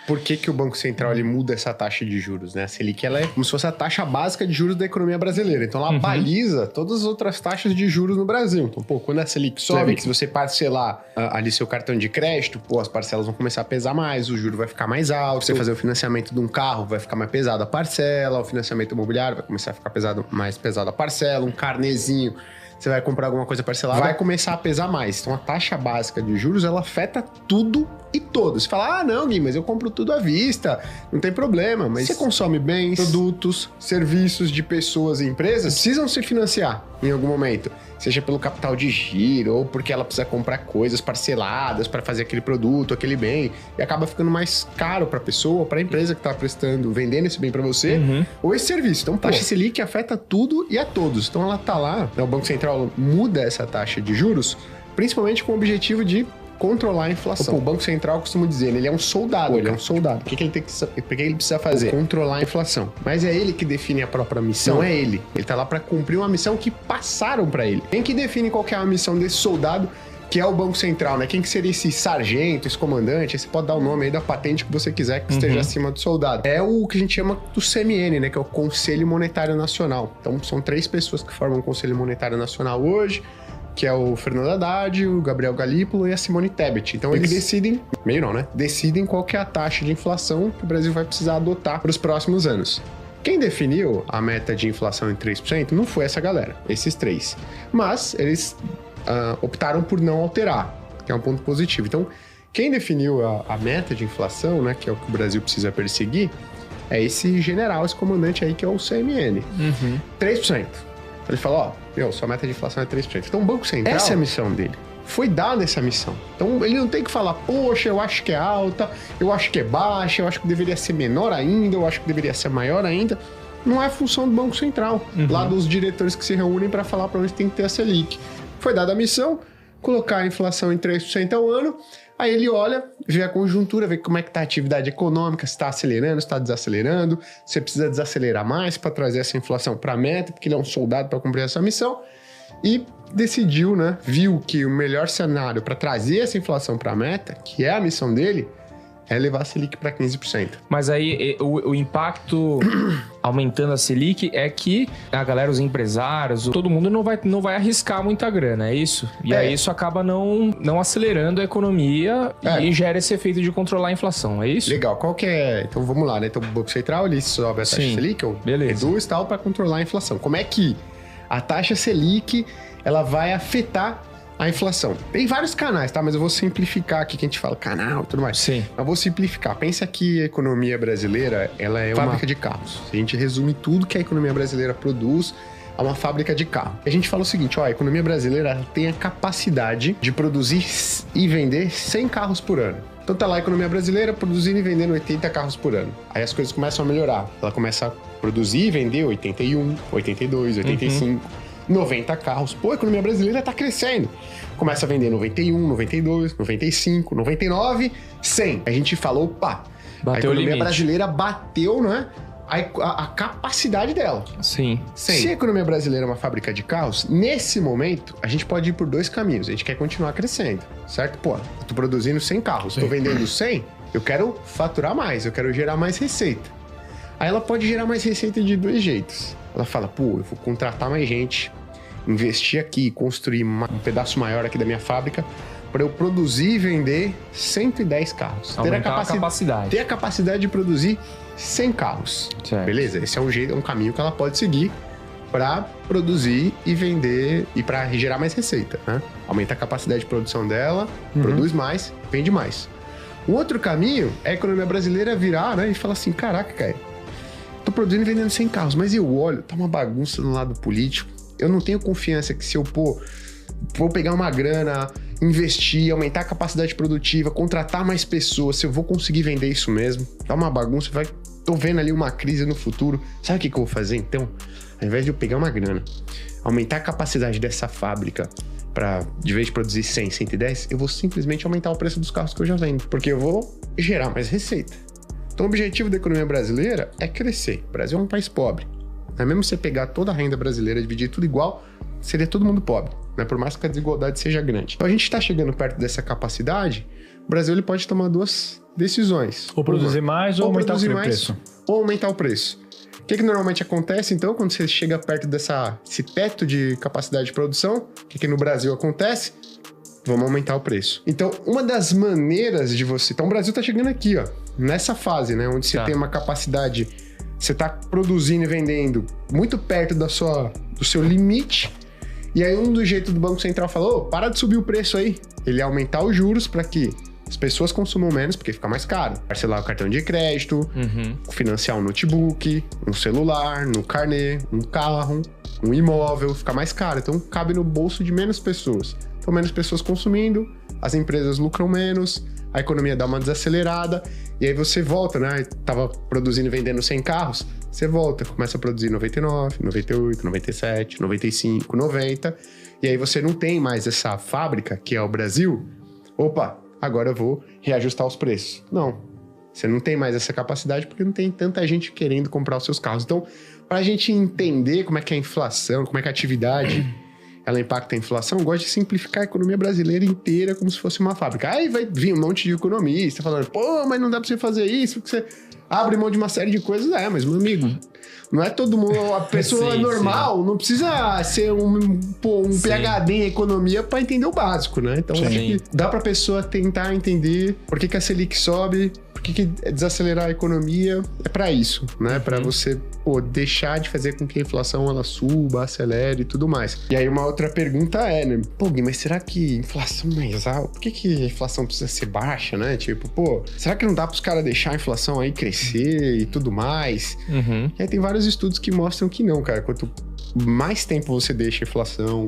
por que o Banco Central ele muda essa taxa de juros, né? A Selic, ela é como se fosse a taxa básica de juros da economia brasileira. Então, ela baliza todas as outras taxas de juros no Brasil. Então, pô, quando a Selic sobe, se você parcelar ali seu cartão de crédito, pô, as parcelas vão começar a pesar mais, o juro vai ficar mais alto. Você fazer o financiamento de um carro, vai ficar mais pesado a parcela. O financiamento imobiliário vai começar a ficar mais pesado a parcela. Um carnezinho, você vai comprar alguma coisa parcelada, vai começar a pesar mais. Então, a taxa básica de juros, ela afeta tudo e todos. Você fala, não, Gui, mas eu compro tudo à vista, não tem problema. Mas você consome bens, produtos, serviços de pessoas e empresas, precisam se financiar em algum momento. Seja pelo capital de giro, ou porque ela precisa comprar coisas parceladas para fazer aquele produto, aquele bem, e acaba ficando mais caro para a pessoa, para a empresa que está vendendo esse bem para você, ou esse serviço. Então, taxa Selic afeta tudo e a todos. Então, ela tá lá, né, o Banco Central muda essa taxa de juros, principalmente com o objetivo de controlar a inflação. O Banco Central costuma dizer, ele é um soldado. Ele é um soldado. O que ele precisa fazer? Controlar a inflação. Mas é ele que define a própria missão. Não é ele. Ele tá lá para cumprir uma missão que passaram para ele. Quem que define qual que é a missão desse soldado, que é o Banco Central, né? Quem que seria esse sargento, esse comandante? Aí você pode dar o nome aí da patente que você quiser que esteja acima do soldado. É o que a gente chama do CMN, né? Que é o Conselho Monetário Nacional. Então, são 3 pessoas que formam o Conselho Monetário Nacional hoje, que é o Fernando Haddad, o Gabriel Galípolo e a Simone Tebet. Então, eles decidem qual que é a taxa de inflação que o Brasil vai precisar adotar para os próximos anos. Quem definiu a meta de inflação em 3% não foi essa galera, esses 3. Mas eles optaram por não alterar, que é um ponto positivo. Então, quem definiu a meta de inflação, né, que é o que o Brasil precisa perseguir, é esse general, esse comandante aí, que é o CMN. 3%. Ele fala, sua meta de inflação é 3%. Então, o Banco Central, essa é a missão dele. Foi dada essa missão. Então, ele não tem que falar, poxa, eu acho que é alta, eu acho que é baixa, eu acho que deveria ser menor ainda, eu acho que deveria ser maior ainda. Não é função do Banco Central, lá dos diretores que se reúnem para falar para onde tem que ter a Selic. Foi dada a missão, colocar a inflação em 3% ao ano, aí ele olha, vê a conjuntura, vê como é que está a atividade econômica, se está acelerando, se está desacelerando, você precisa desacelerar mais para trazer essa inflação para a meta, porque ele é um soldado para cumprir essa missão, e decidiu, né, viu que o melhor cenário para trazer essa inflação para a meta, que é a missão dele, é levar a Selic para 15%. Mas aí o impacto aumentando a Selic é que a galera, os empresários, todo mundo não vai arriscar muita grana, é isso? E aí isso acaba não acelerando a economia e gera esse efeito de controlar a inflação, é isso? Legal, qual que é? Então vamos lá, né? Então o Banco Central, ele sobe a taxa Selic, ou reduz tal, para controlar a inflação. Como é que a taxa Selic, ela vai afetar a inflação? Tem vários canais, tá? Mas eu vou simplificar aqui, que a gente fala canal e tudo mais. Sim. Eu vou simplificar. Pensa que a economia brasileira, ela é uma fábrica de carros. A gente resume tudo que a economia brasileira produz a uma fábrica de carro. A gente fala o seguinte, a economia brasileira tem a capacidade de produzir e vender 100 carros por ano. Então tá lá a economia brasileira produzindo e vendendo 80 carros por ano. Aí as coisas começam a melhorar. Ela começa a produzir e vender 81, 82, 85... 90 carros. Pô, a economia brasileira tá crescendo. Começa a vender 91, 92, 95, 99, 100. A gente falou, opa, a economia brasileira bateu, né, a capacidade dela. Sim. Se a economia brasileira é uma fábrica de carros, nesse momento, a gente pode ir por 2 caminhos. A gente quer continuar crescendo, certo? Pô, eu tô produzindo 100 carros, tô vendendo 100, eu quero faturar mais, eu quero gerar mais receita. Aí ela pode gerar mais receita de 2 jeitos. Ela fala, pô, eu vou contratar mais gente, investir aqui, construir um pedaço maior aqui da minha fábrica para eu produzir e vender 110 carros. Ter a capacidade. Ter a capacidade de produzir 100 carros. Certo. Beleza? Esse é um caminho que ela pode seguir para produzir e vender e para gerar mais receita, né? Aumenta a capacidade de produção dela, produz mais, vende mais. O outro caminho é a economia brasileira virar, né, e falar assim, caraca, cara, tô produzindo e vendendo 100 carros, mas eu olho, tá uma bagunça no lado político. Eu não tenho confiança que se eu vou pegar uma grana, investir, aumentar a capacidade produtiva, contratar mais pessoas, se eu vou conseguir vender isso mesmo. Tá uma bagunça, tô vendo ali uma crise no futuro. Sabe o que eu vou fazer então? Ao invés de eu pegar uma grana, aumentar a capacidade dessa fábrica para, de vez de produzir 100, 110, eu vou simplesmente aumentar o preço dos carros que eu já vendo, porque eu vou gerar mais receita. Então o objetivo da economia brasileira é crescer. O Brasil é um país pobre. Mesmo você pegar toda a renda brasileira, dividir tudo igual, seria todo mundo pobre, né? Por mais que a desigualdade seja grande. Então a gente está chegando perto dessa capacidade, o Brasil ele pode tomar duas decisões. Ou produzir mais ou aumentar o preço. Ou aumentar o preço. O que normalmente acontece, então, quando você chega perto desse teto de capacidade de produção? O que no Brasil acontece? Vamos aumentar o preço. Então, uma das maneiras de você... Então, o Brasil tá chegando aqui, ó, nessa fase, né? Onde você tem uma capacidade... Você tá produzindo e vendendo muito perto do seu limite. E aí, um dos jeitos do Banco Central falou, para de subir o preço aí. Ele ia aumentar os juros para que as pessoas consumam menos, porque fica mais caro. Parcelar o cartão de crédito, financiar um notebook, um celular, no carnê, um carro, um imóvel, fica mais caro. Então, cabe no bolso de menos pessoas. Então, menos pessoas consumindo, as empresas lucram menos, a economia dá uma desacelerada, e aí você volta, né? Tava produzindo e vendendo 100 carros, você volta, começa a produzir 99, 98, 97, 95, 90, e aí você não tem mais essa fábrica, que é o Brasil, opa, agora eu vou reajustar os preços. Não, você não tem mais essa capacidade porque não tem tanta gente querendo comprar os seus carros. Então, para a gente entender como é que é a inflação, como é que a atividade... ela impacta a inflação, eu gosto de simplificar a economia brasileira inteira como se fosse uma fábrica. Aí vai vir um monte de economista falando, pô, mas não dá pra você fazer isso, porque você abre mão de uma série de coisas. Mas, meu amigo, não é todo mundo... A pessoa normal não precisa ser um PhD em economia pra entender o básico, né? Então, acho que dá pra pessoa tentar entender por que a Selic sobe, por que desacelerar a economia. É pra isso, né? Pra você... deixar de fazer com que a inflação ela suba, acelere e tudo mais. E aí uma outra pergunta é, né? Pô, Gui, mas será que inflação mais alta? Por que a inflação precisa ser baixa, né? Tipo, pô, será que não dá pros caras deixar a inflação aí crescer e tudo mais? E aí tem vários estudos que mostram que não, cara. Quanto mais tempo você deixa a inflação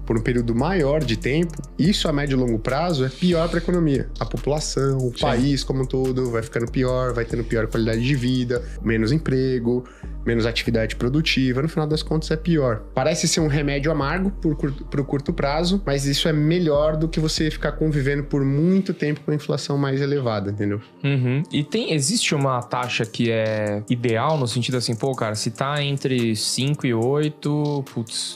por um período maior de tempo, isso a médio e longo prazo é pior para a economia. A população, o país como um todo vai ficando pior, vai tendo pior qualidade de vida, menos emprego, menos atividade produtiva, no final das contas é pior. Parece ser um remédio amargo pro curto prazo, mas isso é melhor do que você ficar convivendo por muito tempo com a inflação mais elevada, entendeu? E existe uma taxa que é ideal no sentido assim, pô, cara, se tá entre 5 e 8, putz,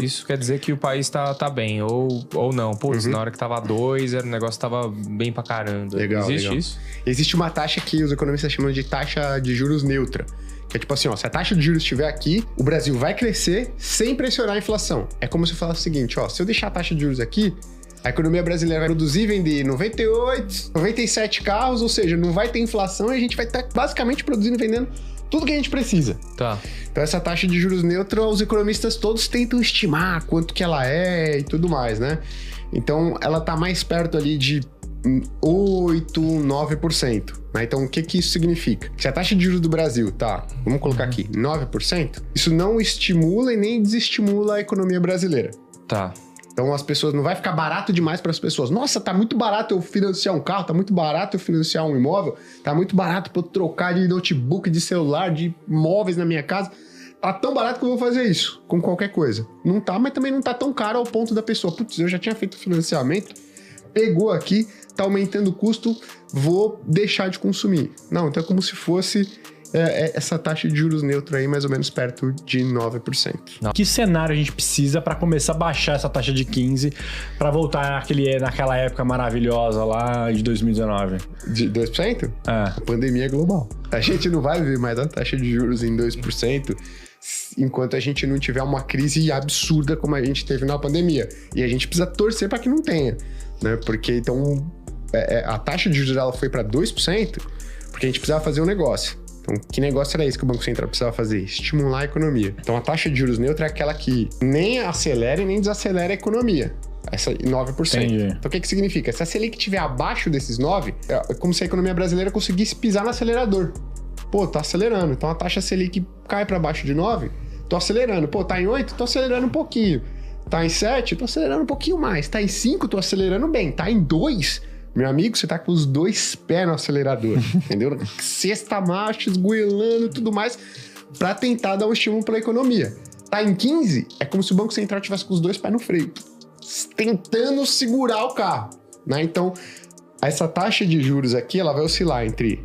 isso quer dizer que o país tá bem, ou não. Putz, na hora que tava 2, o negócio tava bem pra caramba. Existe isso? Existe uma taxa que os economistas chamam de taxa de juros neutra. Que é tipo assim, ó, se a taxa de juros estiver aqui, o Brasil vai crescer sem pressionar a inflação. É como se eu falasse o seguinte, ó, se eu deixar a taxa de juros aqui, a economia brasileira vai produzir e vender 98, 97 carros, ou seja, não vai ter inflação e a gente vai estar basicamente produzindo e vendendo tudo que a gente precisa. Tá. Então essa taxa de juros neutra, os economistas todos tentam estimar quanto que ela é e tudo mais, né? Então ela tá mais perto ali de 8, 9%. Né? Então, o que isso significa? Se a taxa de juros do Brasil tá, vamos colocar aqui, 9%, isso não estimula e nem desestimula a economia brasileira. Tá. Então, as pessoas, não vai ficar barato demais para as pessoas. Nossa, tá muito barato eu financiar um carro, tá muito barato eu financiar um imóvel, tá muito barato para eu trocar de notebook, de celular, de móveis na minha casa. Tá tão barato que eu vou fazer isso com qualquer coisa. Não tá, mas também não tá tão caro ao ponto da pessoa. Putz, eu já tinha feito financiamento, pegou aqui, tá aumentando o custo, vou deixar de consumir. Não, então é como se fosse essa taxa de juros neutra aí, mais ou menos perto de 9%. Que cenário a gente precisa para começar a baixar essa taxa de 15% para voltar naquela época maravilhosa lá de 2019? De 2%? A pandemia global. A gente não vai ver mais a taxa de juros em 2% enquanto a gente não tiver uma crise absurda como a gente teve na pandemia. E a gente precisa torcer para que não tenha, né? Porque então a taxa de juros ela foi para 2% porque a gente precisava fazer um negócio. Então, que negócio era esse que o Banco Central precisava fazer? Estimular a economia. Então, a taxa de juros neutra é aquela que nem acelera e nem desacelera a economia. Essa 9%. Entendi. Então, o que significa? Se a Selic estiver abaixo desses 9%, é como se a economia brasileira conseguisse pisar no acelerador. Pô, tá acelerando. Então, a taxa Selic cai para baixo de 9%, tô acelerando. Pô, tá em 8%, tô acelerando um pouquinho. Tá em 7%, tô acelerando um pouquinho mais. Tá em 5%, tô acelerando bem. Tá em 2%, meu amigo, você tá com os 2 pés no acelerador, entendeu? Sexta marcha, esgoelando e tudo mais, pra tentar dar um estímulo pra economia. Tá em 15%, é como se o Banco Central tivesse com os 2 pés no freio, tentando segurar o carro, né? Então, essa taxa de juros aqui, ela vai oscilar entre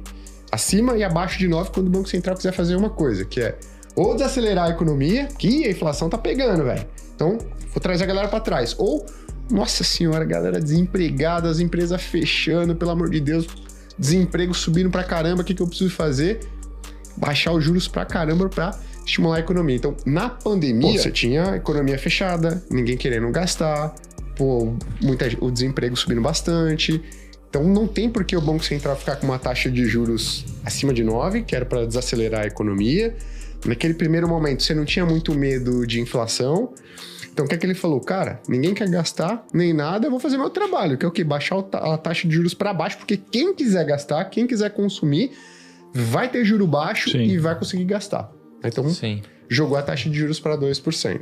acima e abaixo de 9% quando o Banco Central quiser fazer uma coisa, que é ou desacelerar a economia, que a inflação tá pegando, velho. Então, vou trazer a galera pra trás. Ou, nossa senhora, galera desempregada, as empresas fechando, pelo amor de Deus, desemprego subindo pra caramba, o que eu preciso fazer? Baixar os juros pra caramba pra estimular a economia. Então, na pandemia, você tinha a economia fechada, ninguém querendo gastar, o desemprego subindo bastante. Então, não tem por que o Banco Central ficar com uma taxa de juros acima de 9, que era para desacelerar a economia. Naquele primeiro momento, você não tinha muito medo de inflação. Então, o que é que ele falou? Cara, ninguém quer gastar nem nada, eu vou fazer meu trabalho, que é o quê? Baixar a taxa de juros para baixo, porque quem quiser gastar, quem quiser consumir, vai ter juro baixo e vai conseguir gastar. Então, jogou a taxa de juros para 2%.